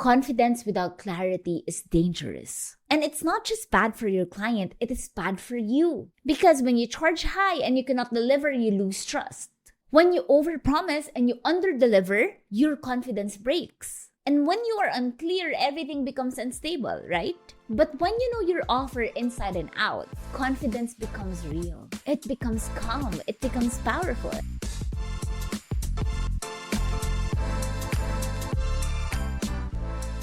Confidence without clarity is dangerous. And it's not just bad for your client, it is bad for you. Because when you charge high and you cannot deliver, you lose trust. When you overpromise and you underdeliver, your confidence breaks. And when you are unclear, everything becomes unstable, right? But when you know your offer inside and out, confidence becomes real. It becomes calm. It becomes powerful.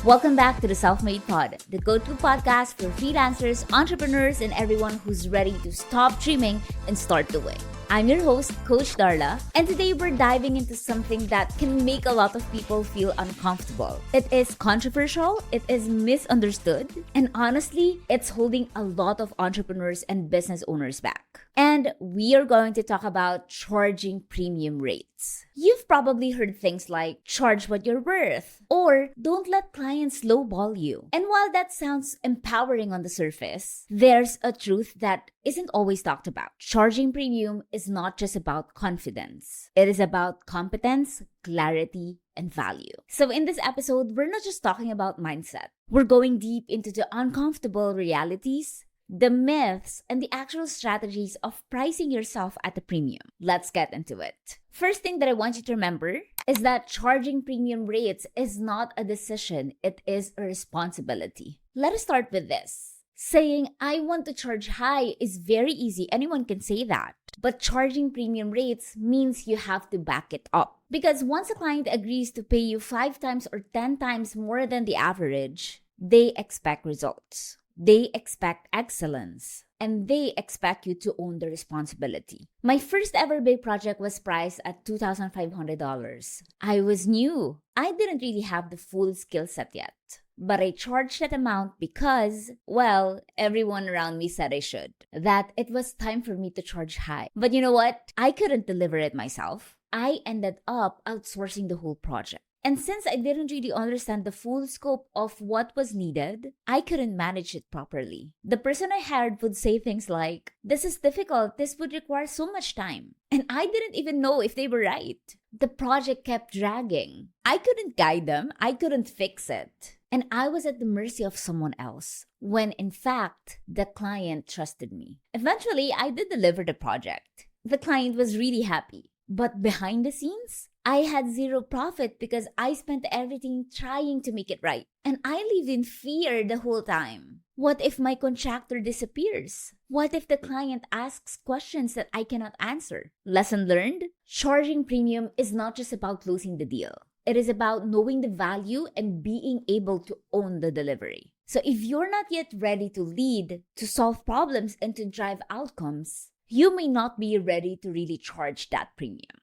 Welcome back to the Self-Made Pod, the go-to podcast for freelancers, entrepreneurs, and everyone who's ready to stop dreaming and start doing. I'm your host, Coach Darla, and today we're diving into something that can make a lot of people feel uncomfortable. It is controversial, it is misunderstood, and honestly, it's holding a lot of entrepreneurs and business owners back. And we are going to talk about charging premium rates. You've probably heard things like charge what you're worth or don't let clients lowball you. And while that sounds empowering on the surface, there's a truth that isn't always talked about. Charging premium is not just about confidence. It is about competence, clarity, and value. So in this episode, we're not just talking about mindset. We're going deep into the uncomfortable realities, the myths, and the actual strategies of pricing yourself at a premium. Let's get into it. First thing that I want you to remember is that charging premium rates is not a decision, it is a responsibility. Let us start with this. Saying, I want to charge high is very easy. Anyone can say that. But charging premium rates means you have to back it up. Because once a client agrees to pay you 5 times or 10 times more than the average, they expect results. They expect excellence, and they expect you to own the responsibility. My first ever big project was priced at $2,500. I was new. I didn't really have the full skill set yet. But I charged that amount because, well, everyone around me said I should. That it was time for me to charge high. But you know what? I couldn't deliver it myself. I ended up outsourcing the whole project. And since I didn't really understand the full scope of what was needed, I couldn't manage it properly. The person I hired would say things like, this is difficult, this would require so much time. And I didn't even know if they were right. The project kept dragging. I couldn't guide them, I couldn't fix it. And I was at the mercy of someone else, when in fact, the client trusted me. Eventually, I did deliver the project. The client was really happy. But behind the scenes, I had zero profit because I spent everything trying to make it right. And I lived in fear the whole time. What if my contractor disappears? What if the client asks questions that I cannot answer? Lesson learned? Charging premium is not just about closing the deal. It is about knowing the value and being able to own the delivery. So if you're not yet ready to lead, to solve problems, and to drive outcomes, you may not be ready to really charge that premium.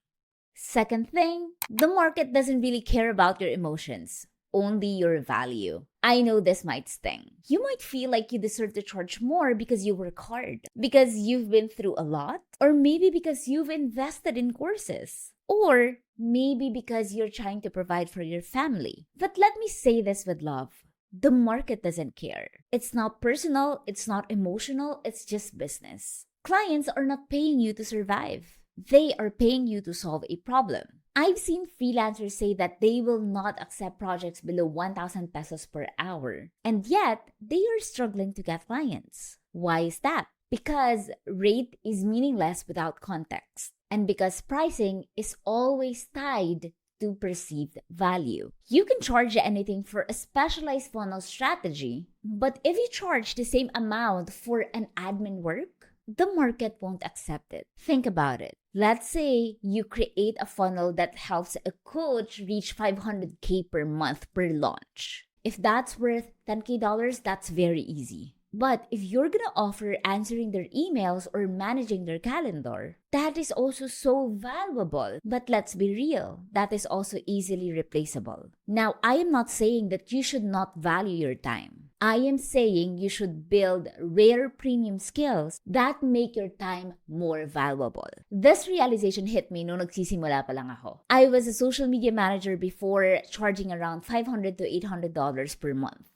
Second thing, the market doesn't really care about your emotions, only your value. I know this might sting. You might feel like you deserve to charge more because you work hard, because you've been through a lot, or maybe because you've invested in courses, or maybe because you're trying to provide for your family. But let me say this with love. The market doesn't care. It's not personal, it's not emotional, it's just business. Clients are not paying you to survive. They are paying you to solve a problem. I've seen freelancers say that they will not accept projects below 1,000 pesos per hour. And yet, they are struggling to get clients. Why is that? Because rate is meaningless without context. And because pricing is always tied to perceived value. You can charge anything for a specialized funnel strategy, but if you charge the same amount for an admin work, the market won't accept it. Think about it. Let's say you create a funnel that helps a coach reach $500K per month per launch. If that's worth $10K, that's very easy. But if you're gonna offer answering their emails or managing their calendar, that is also so valuable. But let's be real, that is also easily replaceable. Now, I am not saying that you should not value your time. I am saying you should build rare premium skills that make your time more valuable. This realization hit me nung nagsisimula pa lang ako. I was a social media manager before, charging around $500 to $800 per month.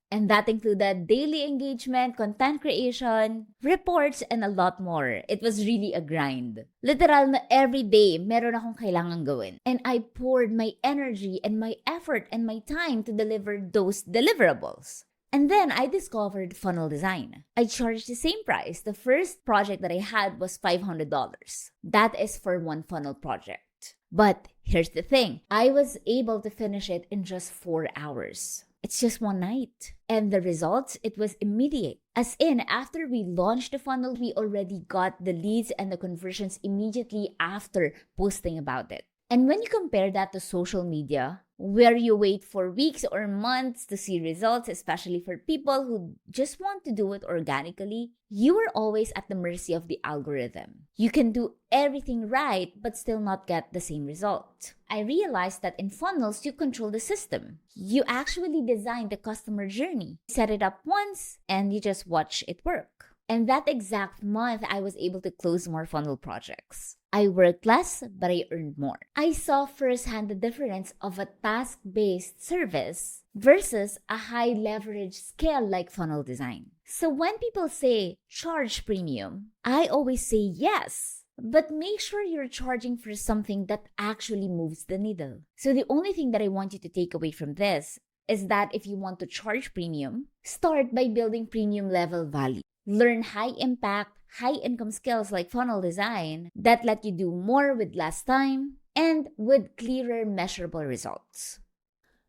And that included daily engagement, content creation, reports, and a lot more. It was really a grind. Literal na every day, meron akong kailangan gawin. And I poured my energy and my effort and my time to deliver those deliverables. And then I discovered funnel design. I charged the same price. The first project that I had was $500. That is for one funnel project. But here's the thing. I was able to finish it in just 4 hours. It's just one night. And the results, it was immediate. As in, after we launched the funnel, we already got the leads and the conversions immediately after posting about it. And when you compare that to social media, where you wait for weeks or months to see results, especially for people who just want to do it organically, you are always at the mercy of the algorithm. You can do everything right, but still not get the same result. I realized that in funnels, you control the system. You actually design the customer journey. Set it up once, and you just watch it work. And that exact month, I was able to close more funnel projects. I worked less, but I earned more. I saw firsthand the difference of a task-based service versus a high-leverage scale like funnel design. So when people say, charge premium, I always say yes. But make sure you're charging for something that actually moves the needle. So the only thing that I want you to take away from this is that if you want to charge premium, start by building premium level value. Learn high-impact, high-income skills like funnel design that let you do more with less time and with clearer, measurable results.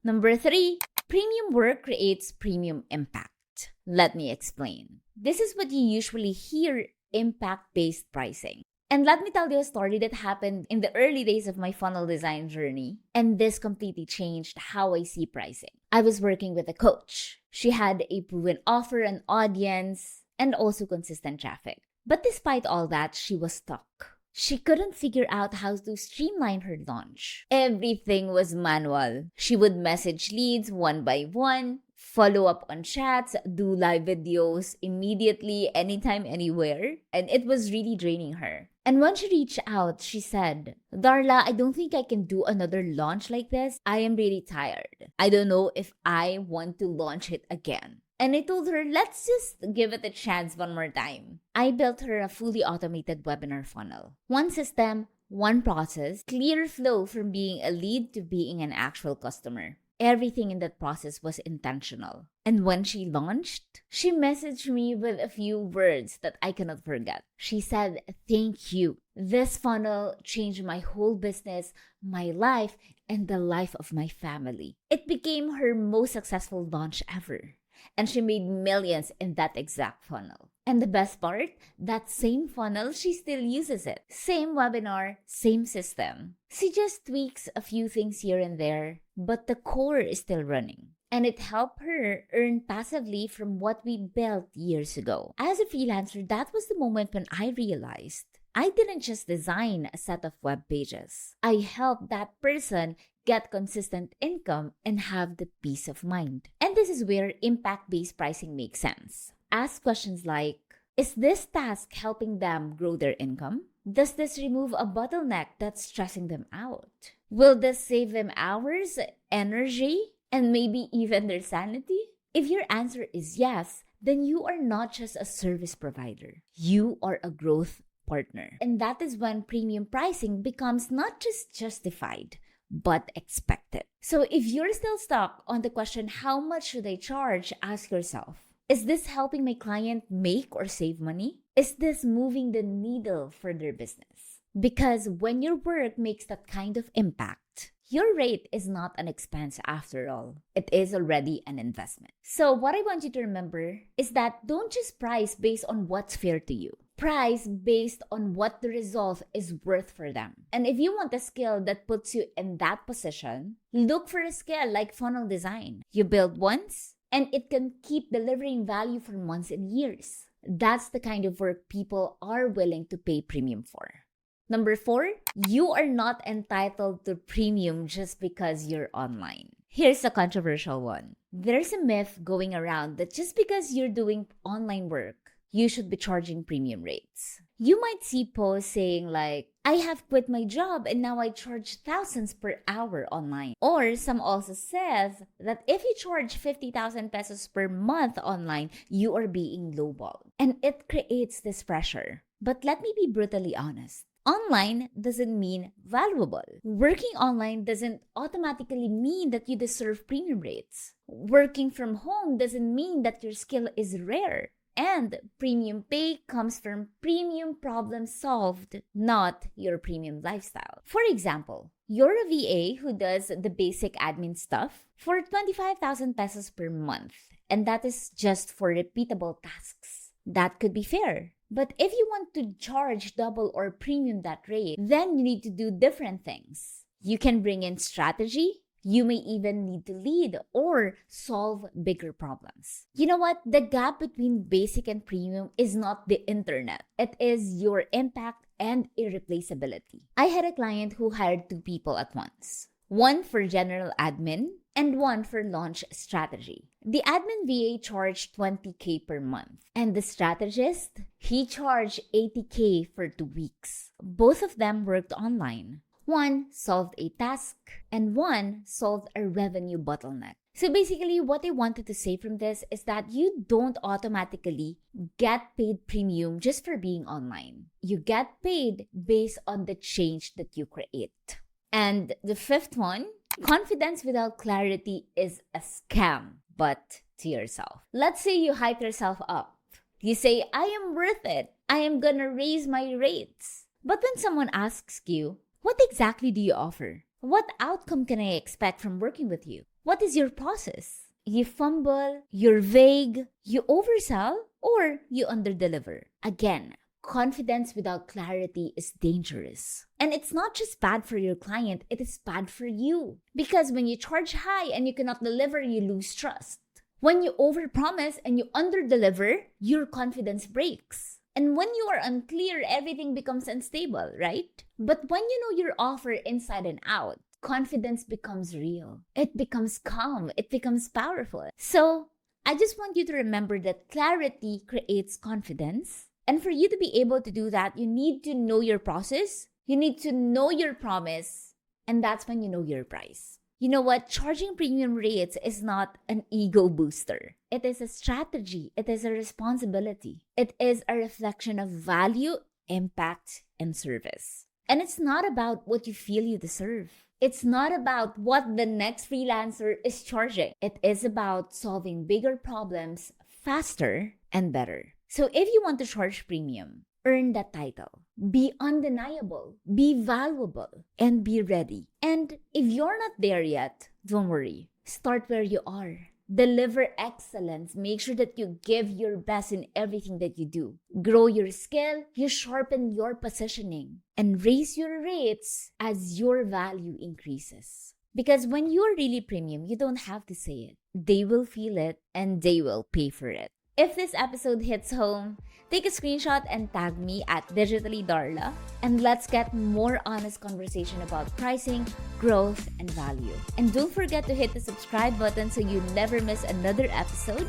Number 3, premium work creates premium impact. Let me explain. This is what you usually hear impact-based pricing. And let me tell you a story that happened in the early days of my funnel design journey. And this completely changed how I see pricing. I was working with a coach. She had a proven offer, an audience, and also consistent traffic. But despite all that, she was stuck. She couldn't figure out how to streamline her launch. Everything was manual. She would message leads one by one, follow up on chats, do live videos immediately, anytime, anywhere. And it was really draining her. And when she reached out, she said, Darla, I don't think I can do another launch like this. I am really tired. I don't know if I want to launch it again. And I told her, let's just give it a chance one more time. I built her a fully automated webinar funnel. One system, one process, clear flow from being a lead to being an actual customer. Everything in that process was intentional. And when she launched, she messaged me with a few words that I cannot forget. She said, thank you. This funnel changed my whole business, my life, and the life of my family. It became her most successful launch ever. And she made millions in that exact funnel. And the best part, that same funnel, she still uses it. Same webinar, same system. She just tweaks a few things here and there, but the core is still running. And it helped her earn passively from what we built years ago. As a freelancer, that was the moment when I realized I didn't just design a set of web pages. I helped that person get consistent income and have the peace of mind. And this is where impact-based pricing makes sense. Ask questions like, is this task helping them grow their income? Does this remove a bottleneck that's stressing them out? Will this save them hours, energy, and maybe even their sanity? If your answer is yes, then you are not just a service provider. You are a growth partner. And that is when premium pricing becomes not just justified, but expected. So if you're still stuck on the question, how much should I charge? Ask yourself, is this helping my client make or save money? Is this moving the needle for their business? Because when your work makes that kind of impact, your rate is not an expense after all. It is already an investment. So what I want you to remember is that don't just price based on what's fair to you. Price based on what the result is worth for them. And if you want a skill that puts you in that position, look for a skill like funnel design. You build once, and it can keep delivering value for months and years. That's the kind of work people are willing to pay premium for. Number 4, you are not entitled to premium just because you're online. Here's a controversial one. There's a myth going around that just because you're doing online work, you should be charging premium rates. You might see posts saying like, I have quit my job and now I charge thousands per hour online. Or some also says that if you charge 50,000 pesos per month online, you are being lowballed. And it creates this pressure. But let me be brutally honest. Online doesn't mean valuable. Working online doesn't automatically mean that you deserve premium rates. Working from home doesn't mean that your skill is rare. And premium pay comes from premium problems solved, not your premium lifestyle. For example, you're a VA who does the basic admin stuff for 25,000 pesos per month, and that is just for repeatable tasks. That could be fair. But if you want to charge double or premium that rate, then you need to do different things. You can bring in strategy. You may even need to lead or solve bigger problems. You know what? The gap between basic and premium is not the internet. It is your impact and irreplaceability. I had a client who hired 2 people at once. One for general admin and one for launch strategy. The admin VA charged 20K per month. And the strategist, he charged 80K for 2 weeks. Both of them worked online. One solved a task, and one solved a revenue bottleneck. So basically, what I wanted to say from this is that you don't automatically get paid premium just for being online. You get paid based on the change that you create. And the 5th one, confidence without clarity is a scam, but to yourself. Let's say you hype yourself up. You say, I am worth it. I am gonna raise my rates. But when someone asks you, what exactly do you offer? What outcome can I expect from working with you? What is your process? You fumble, you're vague, you oversell, or you underdeliver. Again, confidence without clarity is dangerous. And it's not just bad for your client, it is bad for you. Because when you charge high and you cannot deliver, you lose trust. When you overpromise and you underdeliver, your confidence breaks. And when you are unclear, everything becomes unstable, right? But when you know your offer inside and out, confidence becomes real. It becomes calm. It becomes powerful. So I just want you to remember that clarity creates confidence. And for you to be able to do that, you need to know your process. You need to know your promise. And that's when you know your price. You know what? Charging premium rates is not an ego booster. It is a strategy. It is a responsibility. It is a reflection of value, impact, and service. And it's not about what you feel you deserve. It's not about what the next freelancer is charging. It is about solving bigger problems faster and better. So if you want to charge premium, earn that title. Be undeniable, be valuable, and be ready. And if you're not there yet, don't worry. Start where you are. Deliver excellence. Make sure that you give your best in everything that you do. Grow your skill, you sharpen your positioning, and raise your rates as your value increases. Because when you're really premium, you don't have to say it. They will feel it and they will pay for it. If this episode hits home, take a screenshot and tag me at Digitally Darla, and let's get more honest conversation about pricing, growth, and value. And don't forget to hit the subscribe button so you never miss another episode.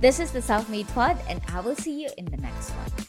This is the Self-Made Pod, and I will see you in the next one.